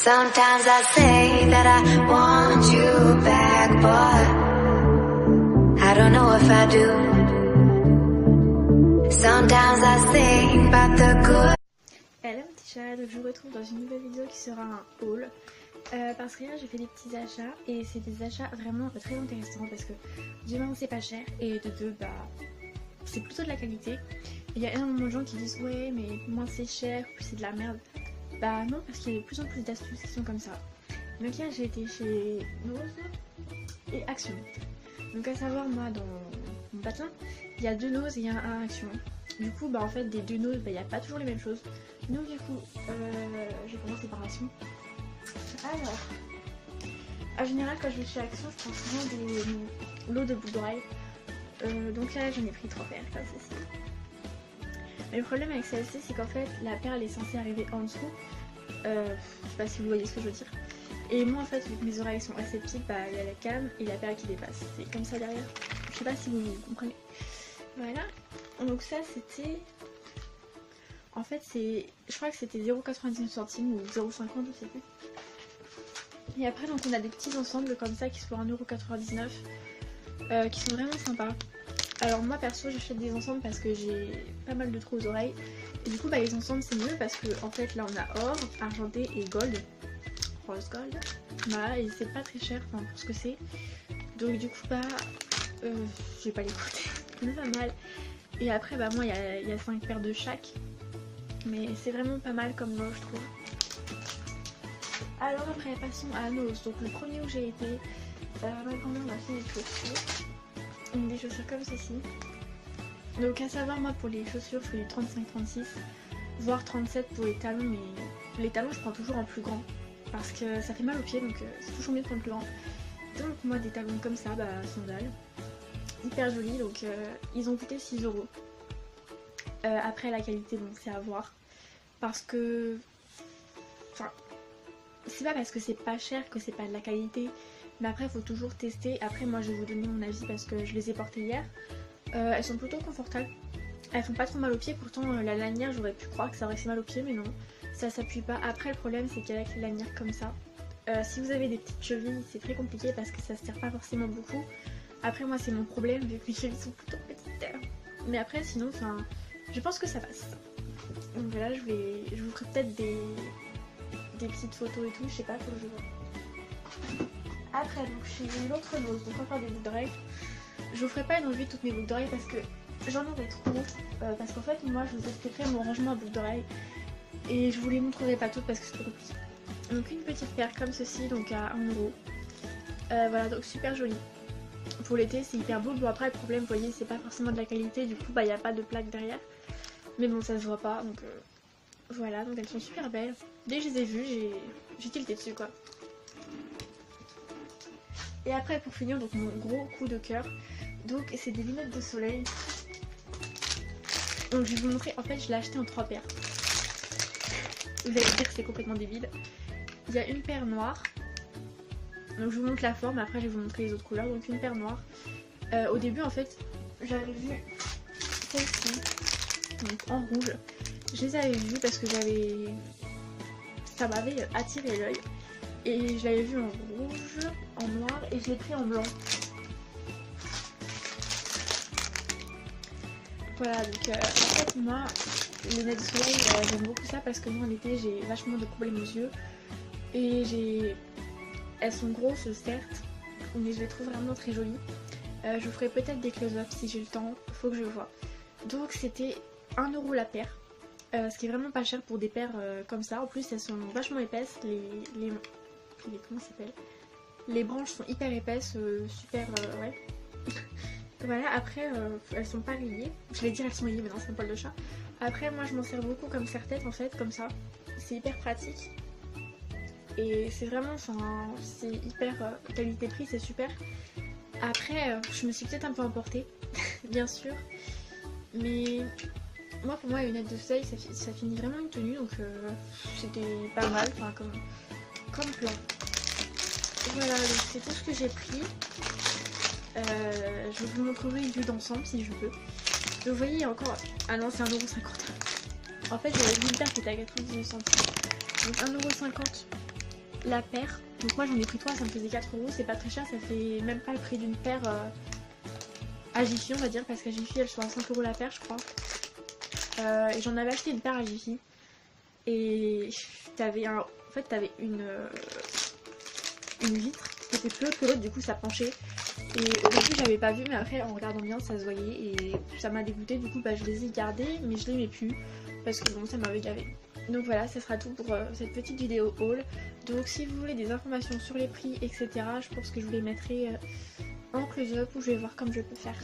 Sometimes I say that I want you back, but I don't know if I do. Sometimes I think about the good. Hello mon petit chat, donc je vous retrouve dans une nouvelle vidéo qui sera un haul. Parce que hier j'ai fait des petits achats et c'est des achats vraiment très intéressants parce que d'une c'est pas cher et de deux c'est plutôt de la qualité. Il y a énormément de gens qui disent ouais mais moins c'est cher, plus c'est de la merde. Bah non, parce qu'il y a de plus en plus d'astuces qui sont comme ça. Donc hier j'ai été chez Nose et Action. Donc à savoir moi dans mon patelin il y a deux Nose et il y a un Action. Du coup en fait des deux Nose il n'y a pas toujours les mêmes choses. Donc du coup j'ai commencé par Action. Alors en général quand je vais chez Action je prends souvent des lots de boucles d'oreilles. Donc là j'en ai pris 3 paires comme ceci. Mais le problème avec celle-ci c'est qu'en fait la perle est censée arriver en dessous. Je sais pas si vous voyez ce que je veux dire. Et moi en fait vu que mes oreilles sont assez petites, il y a la canne et la perle qui dépasse. C'est comme ça derrière. Je sais pas si vous comprenez. Voilà. Donc ça c'était... En fait c'est... Je crois que c'était 0,99 centimes ou 0,50 je sais plus. Et après donc on a des petits ensembles comme ça qui sont à 1,99 €. Qui sont vraiment sympas. Alors moi perso j'achète des ensembles parce que j'ai pas mal de trous aux oreilles. Et du coup les ensembles c'est mieux parce que en fait là on a or, argenté et gold. Rose gold. Voilà et c'est pas très cher pour ce que c'est. Donc du coup je vais pas les coûter. C'est pas mal. Et après moi il y a 5 paires de chaque. Mais c'est vraiment pas mal comme lot je trouve. Alors après passons à Nose. Donc le premier où j'ai été, ma grand-mère m'a fait des chaussures. Des chaussures comme ceci. Donc à savoir moi pour les chaussures je fais du 35-36 voire 37 pour les talons, mais les talons je prends toujours en plus grand parce que ça fait mal aux pieds donc c'est toujours mieux de prendre plus grand. Donc moi des talons comme ça, sandales, hyper jolis, donc ils ont coûté 6 €. Après la qualité bon c'est à voir parce que c'est pas parce que c'est pas cher que c'est pas de la qualité. Mais après il faut toujours tester. Après moi je vais vous donner mon avis parce que je les ai portées hier. Elles sont plutôt confortables. Elles font pas trop mal aux pieds. Pourtant la lanière j'aurais pu croire que ça aurait fait mal aux pieds mais non. Ça s'appuie pas. Après le problème c'est qu'avec les lanières comme ça, si vous avez des petites chevilles c'est très compliqué parce que ça se tire pas forcément beaucoup. Après moi c'est mon problème vu que mes chevilles sont plutôt petites. Mais après sinon je pense que ça passe. Donc voilà je vous ferai peut-être des petites photos et tout. Je sais pas, faut que je vois. Après donc chez l'autre Nose, donc encore des boucles d'oreilles. Je vous ferai pas une revue de toutes mes boucles d'oreilles parce que j'en aurais trop. Parce qu'en fait moi je vous expliquerai mon rangement à boucles d'oreilles. Et je vous les montrerai pas toutes parce que c'est trop compliqué. Donc une petite paire comme ceci, donc à 1 €. Voilà donc super jolie. Pour l'été c'est hyper beau. Bon après le problème vous voyez c'est pas forcément de la qualité. Du coup il n'y a pas de plaque derrière. Mais bon ça se voit pas donc voilà donc elles sont super belles. Dès que je les ai vues j'ai tilté dessus quoi. Et après pour finir donc mon gros coup de cœur, donc c'est des lunettes de soleil. Donc je vais vous montrer, en fait je l'ai acheté en 3 paires. Vous allez dire que c'est complètement débile. Il y a une paire noire. Donc je vous montre la forme, après je vais vous montrer les autres couleurs. Donc une paire noire. Au début en fait j'avais vu celle-ci, donc en rouge. Je les avais vues parce que ça m'avait attiré l'œil. Et je l'avais vu en rouge, en noir et je l'ai pris en blanc. Voilà donc en fait moi les lunettes de soleil j'aime beaucoup ça parce que moi en été j'ai vachement de problèmes aux yeux. Et elles sont grosses certes mais je les trouve vraiment très jolies. Je vous ferai peut-être des close-up si j'ai le temps, faut que je vois. Donc c'était 1 € la paire. Ce qui est vraiment pas cher pour des paires comme ça. En plus elles sont vachement épaisses. Comment ça s'appelle ? Les branches sont hyper épaisses, super ouais. Voilà après elles sont pas rayées. Je vais dire elles sont rayées mais non c'est un poil de chat. Après moi je m'en sers beaucoup comme serre-tête en fait comme ça. C'est hyper pratique. Et c'est vraiment c'est hyper qualité-prix, c'est super. Après je me suis peut-être un peu emportée bien sûr. Mais moi pour moi les lunettes de soleil ça finit vraiment une tenue donc c'était pas mal comme plan. Voilà donc c'est tout ce que j'ai pris. Je vous montrerai une vue d'ensemble si je peux. Donc vous voyez il y a encore... Ah non c'est 1,50 €. En fait j'avais vu une paire qui était à 99 centimes. Donc 1,50 € la paire. Donc moi j'en ai pris 3, ça me faisait 4 euros, c'est pas très cher, ça fait même pas le prix d'une paire à Jiffy on va dire, parce qu'à Jiffy elles sont à 5 euros la paire je crois. Et j'en avais acheté une paire à Jiffy. Et t'avais en fait t'avais une vitre qui était plus haute que l'autre, du coup ça penchait. Et au début j'avais pas vu, mais après en regardant bien ça se voyait et ça m'a dégoûté. Du coup bah je les ai gardés, mais je les mets plus parce que bon ça m'avait gavé. Donc voilà, ça sera tout pour cette petite vidéo haul. Donc si vous voulez des informations sur les prix etc, je pense que je vous les mettrai en close-up ou je vais voir comme je peux faire.